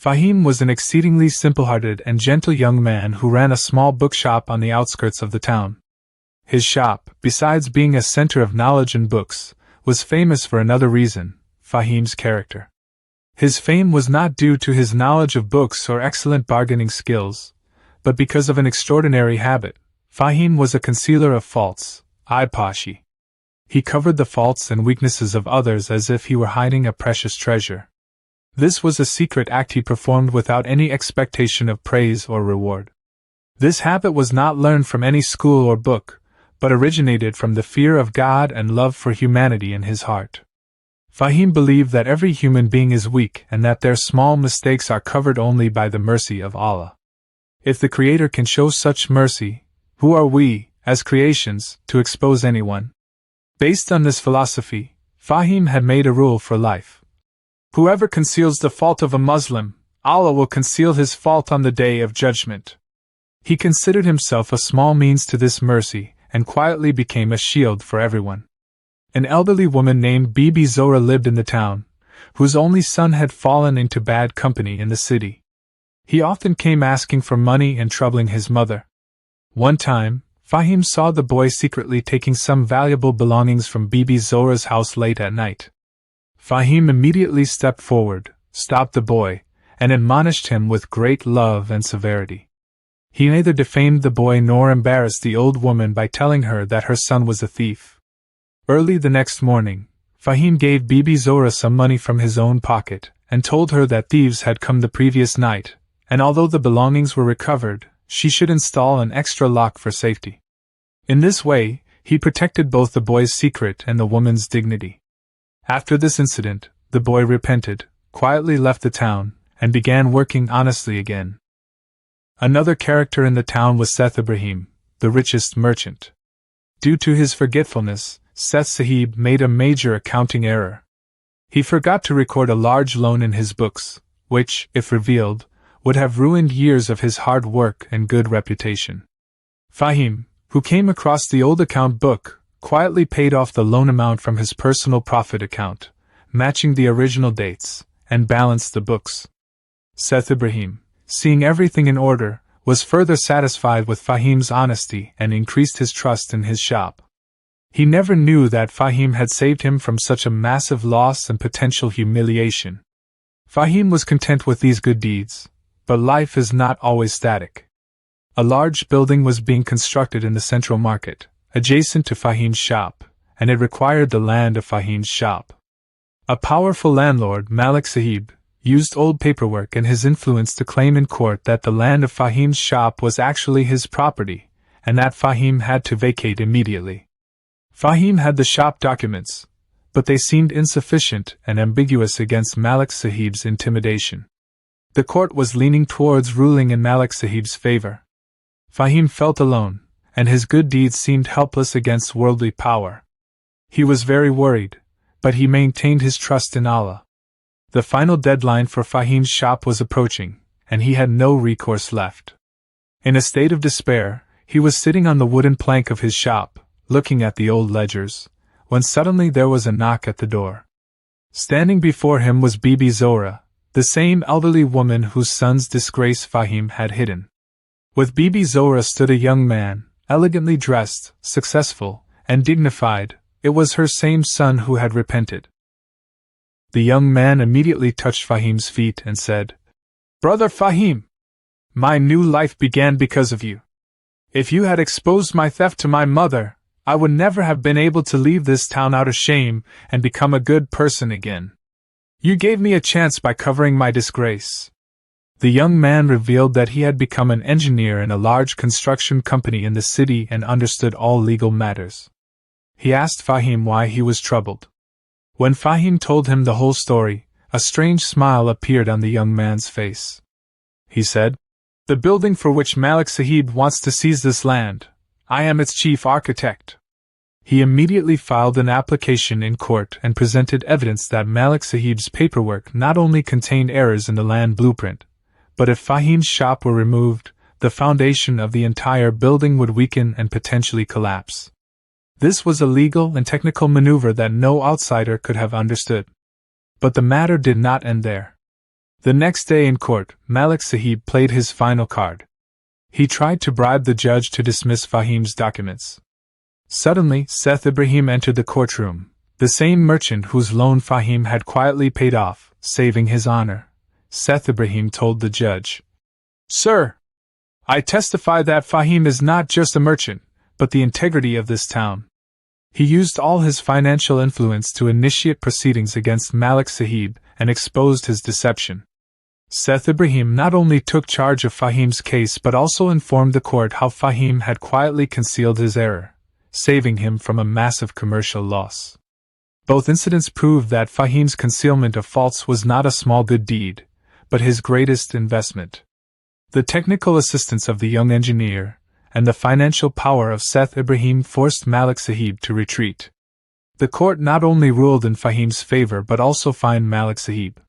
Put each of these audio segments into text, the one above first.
Fahim was an exceedingly simple-hearted and gentle young man who ran a small bookshop on the outskirts of the town. His shop, besides being a center of knowledge and books, was famous for another reason: Fahim's character. His fame was not due to his knowledge of books or excellent bargaining skills, but because of an extraordinary habit. Fahim was a concealer of faults, ipashi. He covered the faults and weaknesses of others as if he were hiding a precious treasure. This was a secret act he performed without any expectation of praise or reward. This habit was not learned from any school or book, but originated from the fear of God and love for humanity in his heart. Fahim believed that every human being is weak and that their small mistakes are covered only by the mercy of Allah. If the Creator can show such mercy, who are we, as creations, to expose anyone? Based on this philosophy, Fahim had made a rule for life. Whoever conceals the fault of a Muslim, Allah will conceal his fault on the Day of Judgment. He considered himself a small means to this mercy, and quietly became a shield for everyone. An elderly woman named Bibi Zohra lived in the town, whose only son had fallen into bad company in the city. He often came asking for money and troubling his mother. One time, Fahim saw the boy secretly taking some valuable belongings from Bibi Zohra's house late at night. Fahim immediately stepped forward, stopped the boy, and admonished him with great love and severity. He neither defamed the boy nor embarrassed the old woman by telling her that her son was a thief. Early the next morning, Fahim gave Bibi Zohra some money from his own pocket, and told her that thieves had come the previous night, and although the belongings were recovered, she should install an extra lock for safety. In this way, he protected both the boy's secret and the woman's dignity. After this incident, the boy repented, quietly left the town, and began working honestly again. Another character in the town was Seth Ibrahim, the richest merchant. Due to his forgetfulness, Seth Sahib made a major accounting error. He forgot to record a large loan in his books, which, if revealed, would have ruined years of his hard work and good reputation. Fahim, who came across the old account book, quietly paid off the loan amount from his personal profit account, matching the original dates, and balanced the books. Seth Ibrahim, seeing everything in order, was further satisfied with Fahim's honesty and increased his trust in his shop. He never knew that Fahim had saved him from such a massive loss and potential humiliation. Fahim was content with these good deeds, but life is not always static. A large building was being constructed in the central market, adjacent to Fahim's shop, and it required the land of Fahim's shop. A powerful landlord, Malik Sahib, used old paperwork and his influence to claim in court that the land of Fahim's shop was actually his property, and that Fahim had to vacate immediately. Fahim had the shop documents, but they seemed insufficient and ambiguous against Malik Sahib's intimidation. The court was leaning towards ruling in Malik Sahib's favor. Fahim felt alone, and his good deeds seemed helpless against worldly power. He was very worried, but he maintained his trust in Allah. The final deadline for Fahim's shop was approaching, and he had no recourse left. In a state of despair, he was sitting on the wooden plank of his shop, looking at the old ledgers, when suddenly there was a knock at the door. Standing before him was Bibi Zohra, the same elderly woman whose son's disgrace Fahim had hidden. With Bibi Zohra stood a young man, elegantly dressed, successful, and dignified. It was her same son who had repented. The young man immediately touched Fahim's feet and said, "Brother Fahim, my new life began because of you. If you had exposed my theft to my mother, I would never have been able to leave this town out of shame and become a good person again. You gave me a chance by covering my disgrace." The young man revealed that he had become an engineer in a large construction company in the city and understood all legal matters. He asked Fahim why he was troubled. When Fahim told him the whole story, a strange smile appeared on the young man's face. He said, "The building for which Malik Sahib wants to seize this land, I am its chief architect." He immediately filed an application in court and presented evidence that Malik Sahib's paperwork not only contained errors in the land blueprint, but if Fahim's shop were removed, the foundation of the entire building would weaken and potentially collapse. This was a legal and technical maneuver that no outsider could have understood. But the matter did not end there. The next day in court, Malik Sahib played his final card. He tried to bribe the judge to dismiss Fahim's documents. Suddenly, Seth Ibrahim entered the courtroom, the same merchant whose loan Fahim had quietly paid off, saving his honor. Seth Ibrahim told the judge, "Sir, I testify that Fahim is not just a merchant, but the integrity of this town." He used all his financial influence to initiate proceedings against Malik Sahib and exposed his deception. Seth Ibrahim not only took charge of Fahim's case but also informed the court how Fahim had quietly concealed his error, saving him from a massive commercial loss. Both incidents proved that Fahim's concealment of faults was not a small good deed, but his greatest investment. The technical assistance of the young engineer and the financial power of Seth Ibrahim forced Malik Sahib to retreat. The court not only ruled in Fahim's favor but also fined Malik Sahib.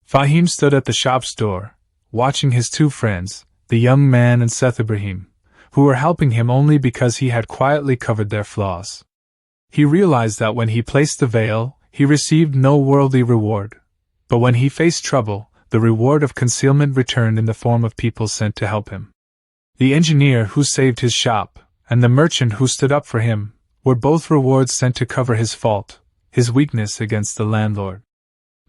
Fahim stood at the shop's door, watching his two friends, the young man and Seth Ibrahim, who were helping him only because he had quietly covered their flaws. He realized that when he placed the veil, he received no worldly reward, but when he faced trouble, the reward of concealment returned in the form of people sent to help him. The engineer who saved his shop, and the merchant who stood up for him, were both rewards sent to cover his fault, his weakness against the landlord.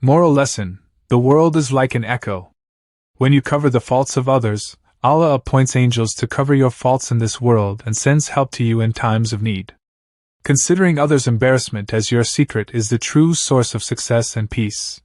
Moral lesson: the world is like an echo. When you cover the faults of others, Allah appoints angels to cover your faults in this world and sends help to you in times of need. Considering others' embarrassment as your secret is the true source of success and peace.